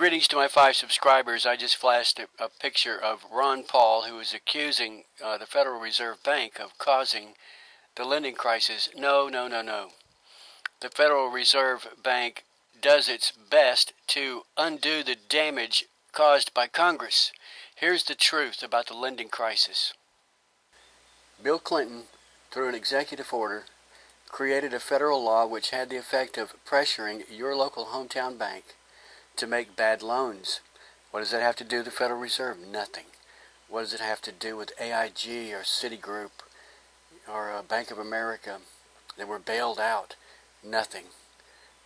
Greetings to my 5 subscribers. I just flashed a picture of Ron Paul, who is accusing the Federal Reserve Bank of causing the lending crisis. No. The Federal Reserve Bank does its best to undo the damage caused by Congress. Here's the truth about the lending crisis. Bill Clinton, through an executive order, created a federal law which had the effect of pressuring your local hometown bank to make bad loans. What does that have to do with the Federal Reserve? Nothing. What does it have to do with AIG or Citigroup or Bank of America that were bailed out? Nothing.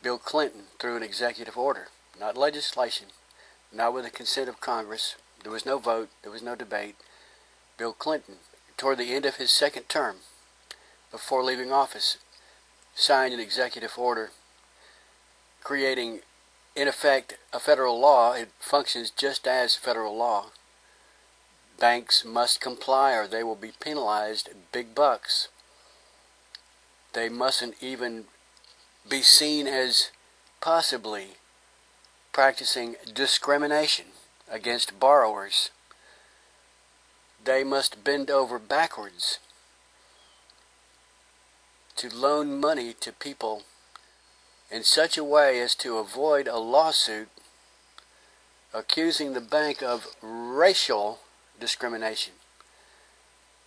Bill Clinton, through an executive order, not legislation, not with the consent of Congress, there was no vote, there was no debate. Bill Clinton, toward the end of his second term, before leaving office, signed an executive order creating, in effect, a federal law. It functions just as federal law. Banks must comply or they will be penalized big bucks. They mustn't even be seen as possibly practicing discrimination against borrowers. They must bend over backwards to loan money to people in such a way as to avoid a lawsuit accusing the bank of racial discrimination.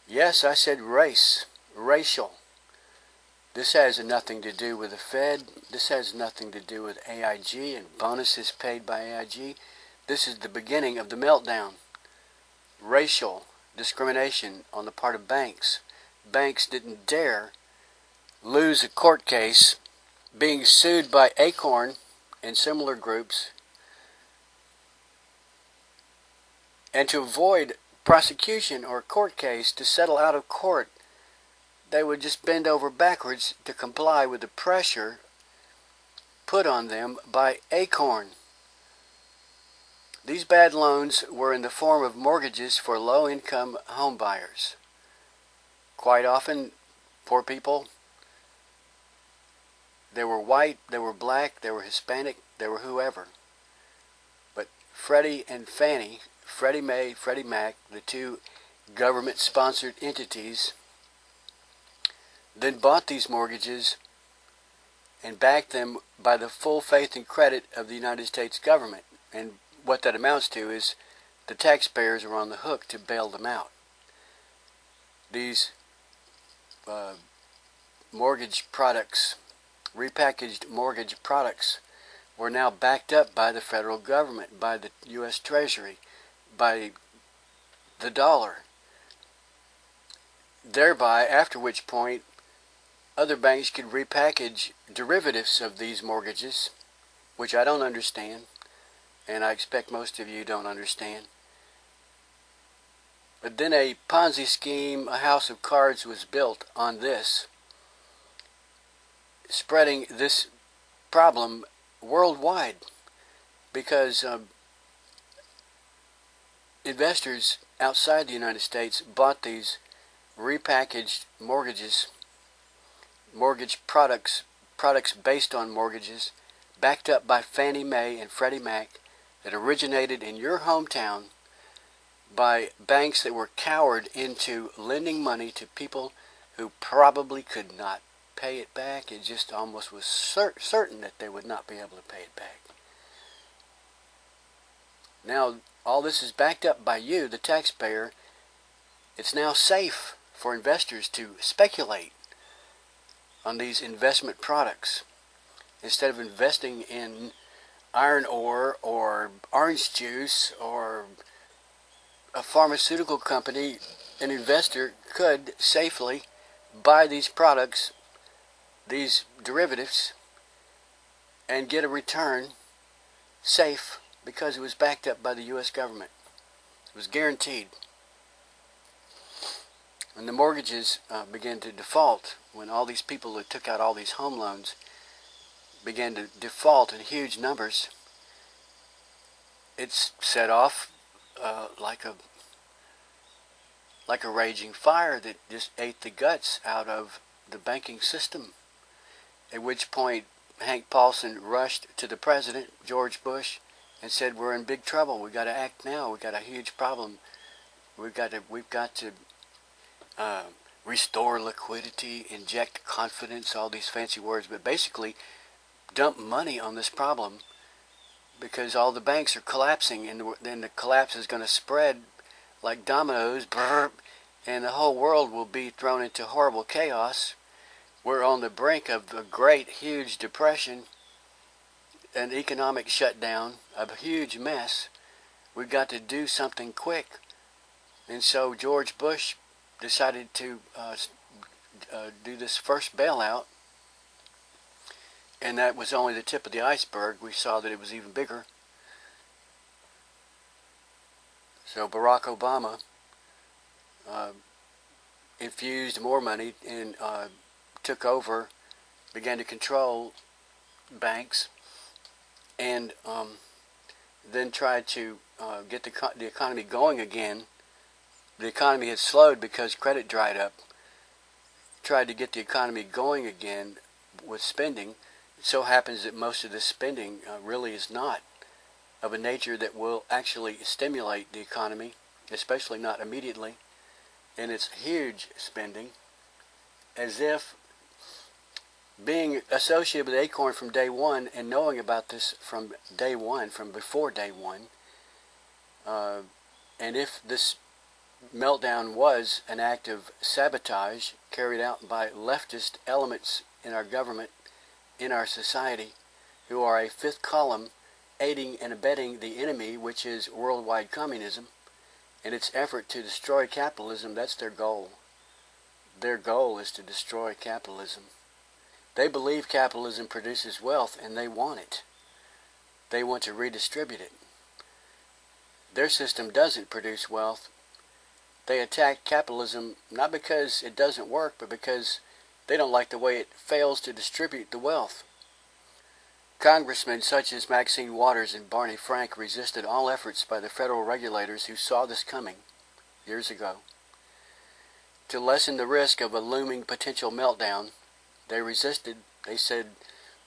Yes, I said race, racial. This has nothing to do with the Fed. This has nothing to do with AIG and bonuses paid by AIG. This is the beginning of the meltdown. Racial discrimination on the part of banks. Banks didn't dare lose a court case being sued by Acorn and similar groups, and to avoid prosecution or court case, to settle out of court, they would just bend over backwards to comply with the pressure put on them by Acorn. These bad loans were in the form of mortgages for low-income home buyers. Quite often, poor people. They were white, they were black, they were Hispanic, they were whoever. But Freddie and Fannie, Freddie Mae, Freddie Mac, the two government-sponsored entities, then bought these mortgages and backed them by the full faith and credit of the United States government. And what that amounts to is the taxpayers are on the hook to bail them out. These mortgage products, repackaged mortgage products, were now backed up by the federal government, by the U.S. Treasury, by the dollar. Thereby, after which point, other banks could repackage derivatives of these mortgages, which I don't understand, and I expect most of you don't understand. But then a Ponzi scheme, a house of cards was built on this, spreading this problem worldwide, because investors outside the United States bought these repackaged mortgages, mortgage products based on mortgages, backed up by Fannie Mae and Freddie Mac, that originated in your hometown by banks that were cowered into lending money to people who probably could not pay it back. It just almost was certain that they would not be able to pay it back. Now, all this is backed up by you, the taxpayer. It's now safe for investors to speculate on these investment products. Instead of investing in iron ore or orange juice or a pharmaceutical company, an investor could safely buy these products, these derivatives, and get a return safe because it was backed up by the U.S. government. It was guaranteed. When the mortgages began to default, when all these people who took out all these home loans began to default in huge numbers, it's set off like a raging fire that just ate the guts out of the banking system. At which point Hank Paulson rushed to the president, George Bush, and said, we're in big trouble. We've got to act now. We've got a huge problem. We've got to restore liquidity, inject confidence, all these fancy words, but basically dump money on this problem because all the banks are collapsing, and then the collapse is going to spread like dominoes, and the whole world will be thrown into horrible chaos. We're on the brink of a great, huge depression, an economic shutdown, a huge mess. We've got to do something quick. And so George Bush decided to do this first bailout, and that was only the tip of the iceberg. We saw that it was even bigger. So Barack Obama infused more money and took over, began to control banks, and then tried to get the economy going again. The economy had slowed because credit dried up. Tried to get the economy going again with spending. It so happens that most of this spending really is not of a nature that will actually stimulate the economy, especially not immediately. And it's huge spending, as if being associated with Acorn from day one and knowing about this from day one, from before day one, and if this meltdown was an act of sabotage carried out by leftist elements in our government, in our society, who are a fifth column aiding and abetting the enemy, which is worldwide communism, and its effort to destroy capitalism. That's their goal. Their goal is to destroy capitalism. They believe capitalism produces wealth, and they want it. They want to redistribute it. Their system doesn't produce wealth. They attack capitalism not because it doesn't work, but because they don't like the way it fails to distribute the wealth. Congressmen such as Maxine Waters and Barney Frank resisted all efforts by the federal regulators who saw this coming years ago. To lessen the risk of a looming potential meltdown, they resisted. They said,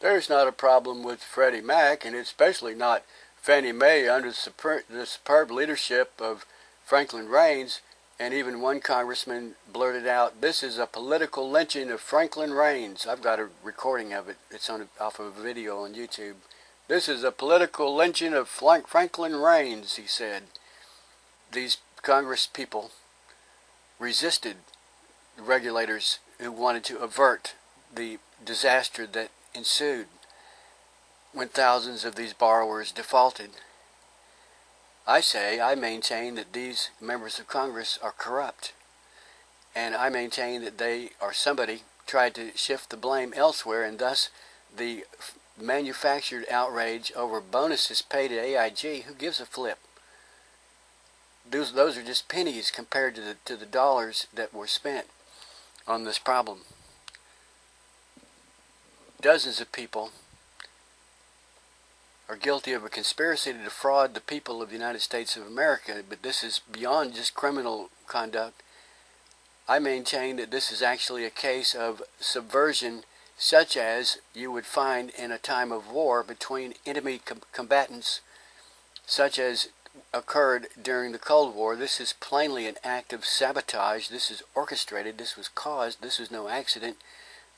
there's not a problem with Freddie Mac, and especially not Fannie Mae under the superb leadership of Franklin Raines. And even one congressman blurted out, this is a political lynching of Franklin Raines. I've got a recording of it. It's off of a video on YouTube. This is a political lynching of Franklin Raines, he said. These Congress people resisted the regulators who wanted to avert the disaster that ensued when thousands of these borrowers defaulted. I maintain that these members of Congress are corrupt, and I maintain that they or somebody tried to shift the blame elsewhere, and thus the manufactured outrage over bonuses paid at AIG. Who gives a flip? Those are just pennies compared to the dollars that were spent on this problem. Dozens of people are guilty of a conspiracy to defraud the people of the United States of America, but this is beyond just criminal conduct. I maintain that this is actually a case of subversion, such as you would find in a time of war between enemy combatants, such as occurred during the Cold War. This is plainly an act of sabotage. This is orchestrated. This was caused. This is no accident.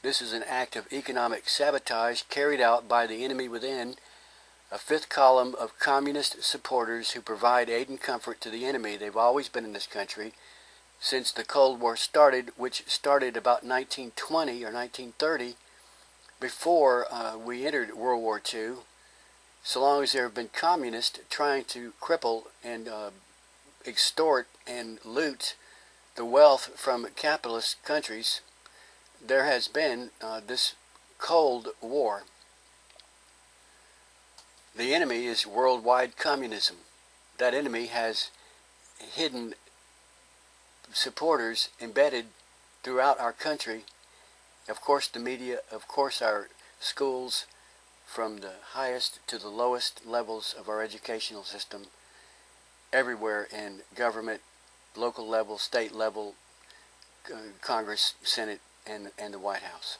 This is an act of economic sabotage carried out by the enemy within, a fifth column of communist supporters who provide aid and comfort to the enemy. They've always been in this country since the Cold War started, which started about 1920 or 1930, before we entered World War II. So long as there have been communists trying to cripple and extort and loot the wealth from capitalist countries, there has been this Cold War. The enemy is worldwide communism. That enemy has hidden supporters embedded throughout our country. Of course, the media, of course, our schools, from the highest to the lowest levels of our educational system, everywhere in government, local level, state level, Congress, Senate, and the White House.